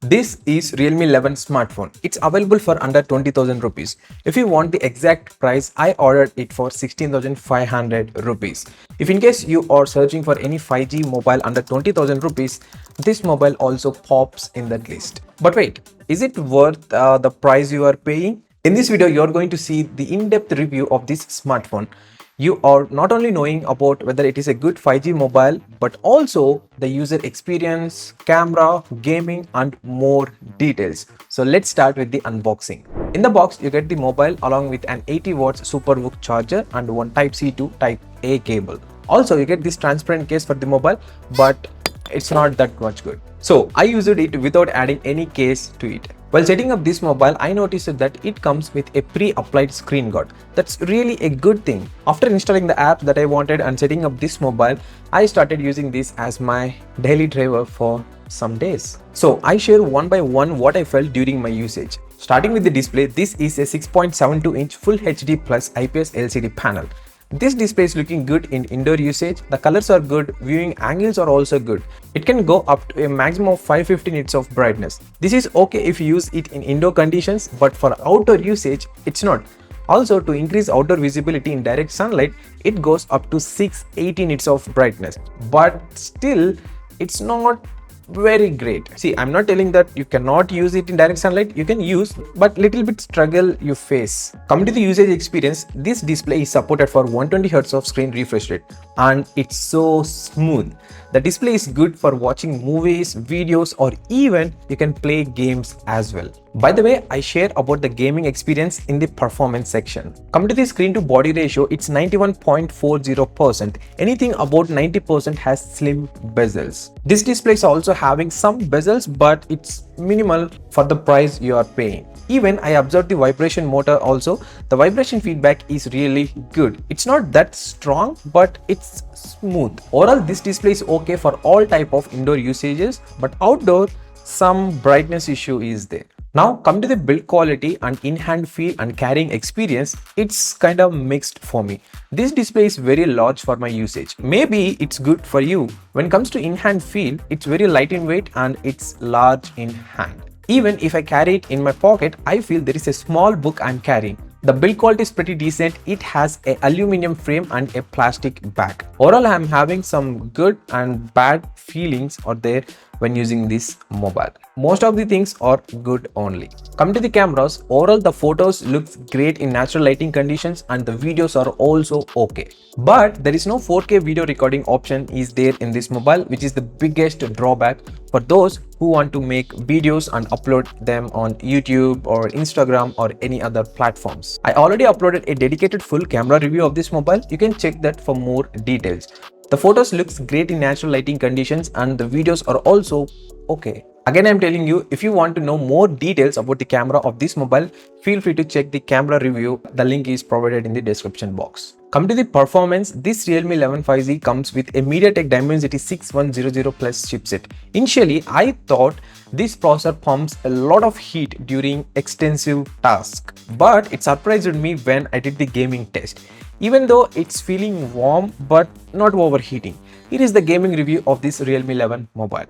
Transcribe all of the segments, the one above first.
This is Realme 11 smartphone. It's available for under 20,000 rupees. If you want the exact price, I ordered it for 16,500 rupees. If in case you are searching for any 5G mobile under 20,000 rupees, this mobile also pops in that list. But wait, is it worth the price you are paying? In this video, you're going to see the in-depth review of this smartphone. You are not only knowing about whether it is a good 5G mobile, but also the user experience, camera, gaming, and more details. So let's start with the unboxing. In the box, you get the mobile along with an 80 watts SuperVOOC charger and one Type-C to Type-A cable. Also, you get this transparent case for the mobile, but it's not that much good. So I used it without adding any case to it. While setting up this mobile, I noticed that it comes with a pre-applied screen guard. That's really a good thing. After installing the apps that I wanted and setting up this mobile, I started using this as my daily driver for some days. So I share one by one what I felt during my usage. Starting with the display, this is a 6.72-inch Full HD Plus IPS LCD panel. This display is looking good in indoor usage. The colors are good, viewing angles are also good. It can go up to a maximum of 550 nits of brightness. This is okay if you use it in indoor conditions, but for outdoor usage, it's not. Also, to increase outdoor visibility in direct sunlight, it goes up to 680 nits of brightness. But still, it's not very great. See, I'm not telling that you cannot use it in direct sunlight. You can use, but little bit struggle you face. Coming to the usage experience, this display is supported for 120 Hz of screen refresh rate, and it's so smooth. The display is good for watching movies, videos, or even you can play games as well. By the way, I share about the gaming experience in the performance section. Coming to the screen to body ratio, it's 91.40%. Anything about 90% has slim bezels. This display is also having some bezels, but it's minimal for the price you are paying. Even I observed the vibration motor also. The vibration feedback is really good. It's not that strong, but it's smooth. Overall, this display is okay for all type of indoor usages, but outdoor, some brightness issue is there. Now come to the build quality and in-hand feel and carrying experience, it's kind of mixed for me. This display is very large for my usage. Maybe it's good for you. When it comes to in-hand feel, it's very light in weight and it's large in hand. Even if I carry it in my pocket, I feel there is a small book I'm carrying. The build quality is pretty decent. It has an aluminum frame and a plastic back. Overall, I'm having some good and bad feelings are there when using this mobile. Most of the things are good only. Coming to the cameras, overall the photos looks great in natural lighting conditions and the videos are also okay. But there is no 4K video recording option is there in this mobile, which is the biggest drawback for those who want to make videos and upload them on YouTube or Instagram or any other platforms. I already uploaded a dedicated full camera review of this mobile. You can check that for more details. The photos looks great in natural lighting conditions and the videos are also okay. Again, I'm telling you, if you want to know more details about the camera of this mobile, feel free to check the camera review. The link is provided in the description box. Come to the performance, this Realme 11 5G comes with a MediaTek Dimensity 6100 Plus chipset. Initially, I thought this processor pumps a lot of heat during extensive tasks, but it surprised me when I did the gaming test. Even though it's feeling warm but not overheating. Here is the gaming review of this Realme 11 mobile.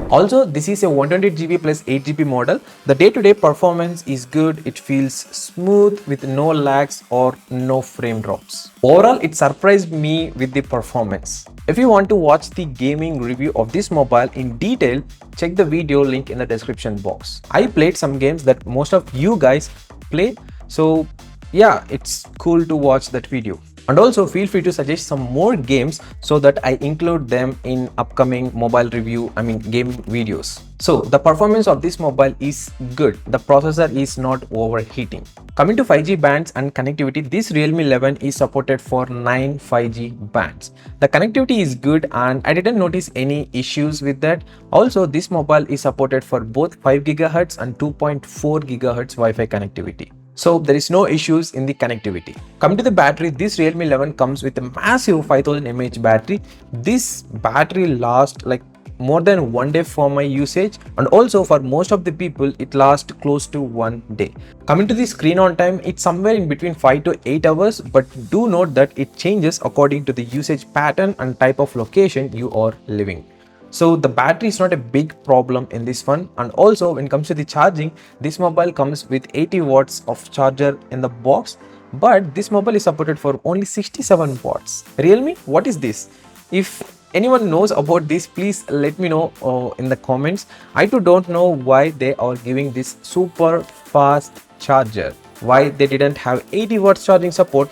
Also, this is a 128 GB plus 8 GB model. The day-to-day performance is good. It feels smooth with no lags or no frame drops. Overall, it surprised me with the performance. If you want to watch the gaming review of this mobile in detail, check the video link in the description box. I played some games that most of you guys play, so yeah, it's cool to watch that video. And also feel free to suggest some more games so that I include them in upcoming mobile review, game videos. So the performance of this mobile is good. The processor is not overheating. Coming to 5G bands and connectivity, this Realme 11 is supported for 9 5G bands. The connectivity is good and I didn't notice any issues with that. Also, this mobile is supported for both 5 GHz and 2.4 GHz Wi-Fi connectivity. So there is no issues in the connectivity. Coming to the battery, this Realme 11 comes with a massive 5000 mAh battery. This battery lasts like more than 1 day for my usage, and also for most of the people it lasts close to 1 day. Coming to the screen on time, it's somewhere in between 5 to 8 hours, but do note that it changes according to the usage pattern and type of location you are living. So the battery is not a big problem in this one. And also when it comes to the charging, this mobile comes with 80 watts of charger in the box, but this mobile is supported for only 67 watts. Realme, what is this? If anyone knows about this, please let me know in the comments. I too don't know why they are giving this super fast charger, why they didn't have 80 watts charging support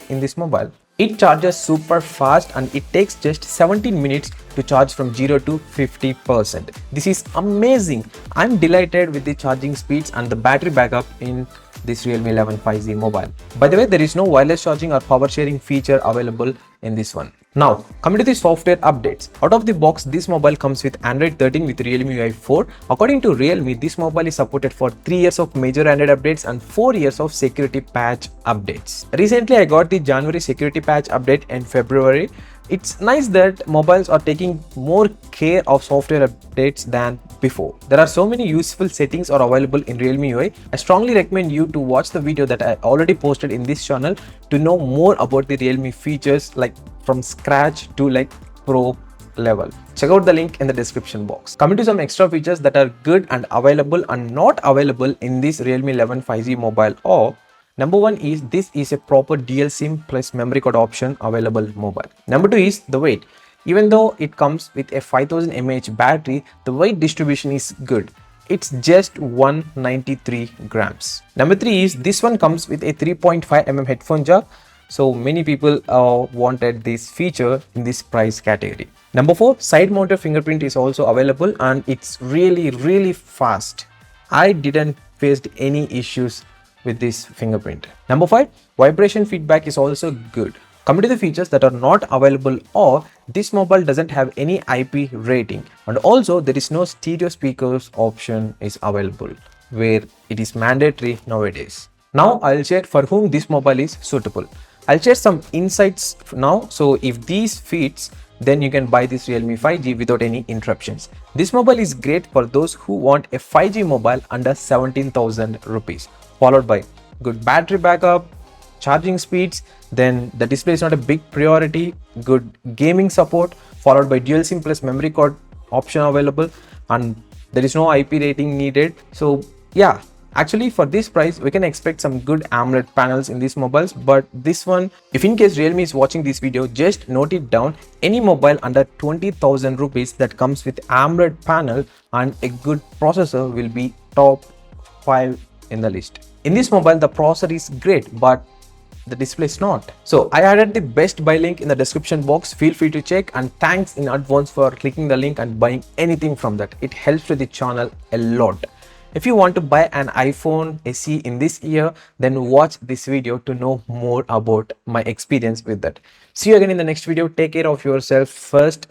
in this mobile. It charges super fast and it takes just 17 minutes to charge from 0 to 50%. This is amazing. I'm delighted with the charging speeds and the battery backup in this Realme 11 5G mobile. By the way, there is no wireless charging or power sharing feature available in this one. Now, coming to the software updates. Out of the box, this mobile comes with Android 13 with Realme UI 4. According to Realme, this mobile is supported for 3 years of major Android updates and 4 years of security patch updates. Recently, I got the January security patch update in February. It's nice that mobiles are taking more care of software updates than before. There are so many useful settings are available in Realme UI. I strongly recommend you to watch the video that I already posted in this channel to know more about the Realme features, like from scratch to like pro level. Check out the link in the description box. Coming to some extra features that are good and available and not available in this Realme 11 5G mobile, or number one is this is a proper dual SIM plus memory card option available mobile. Number two is the weight. Even though it comes with a 5000 mAh battery, the weight distribution is good. It's just 193 grams. Number three is this one comes with a 3.5 mm headphone jack. So many people wanted this feature in this price category. Number four, side mounted fingerprint is also available and it's really fast. I didn't face any issues with this fingerprint. Number five, vibration feedback is also good. Coming to the features that are not available, or this mobile doesn't have any IP rating, and also there is no stereo speakers option is available, where it is mandatory nowadays. Now I'll share for whom this mobile is suitable. I'll share some insights now. So if these fits, then you can buy this Realme 5G without any interruptions. This mobile is great for those who want a 5G mobile under 17,000 rupees, followed by good battery backup, charging speeds, then the display is not a big priority, good gaming support, followed by dual SIM plus memory card option available, and there is no IP rating needed. So yeah, actually for this price we can expect some good AMOLED panels in these mobiles. But this one, if in case Realme is watching this video, just note it down. Any mobile under 20,000 rupees that comes with AMOLED panel and a good processor will be top 5 in the list. In this mobile, the processor is great, but the display is not. So I added the best buy link in the description box. Feel free to check, and thanks in advance for clicking the link and buying anything from that. It helps to the channel a lot. If you want to buy an iPhone SE in this year, then watch this video to know more about my experience with that. See you again in the next video. Take care of yourself first.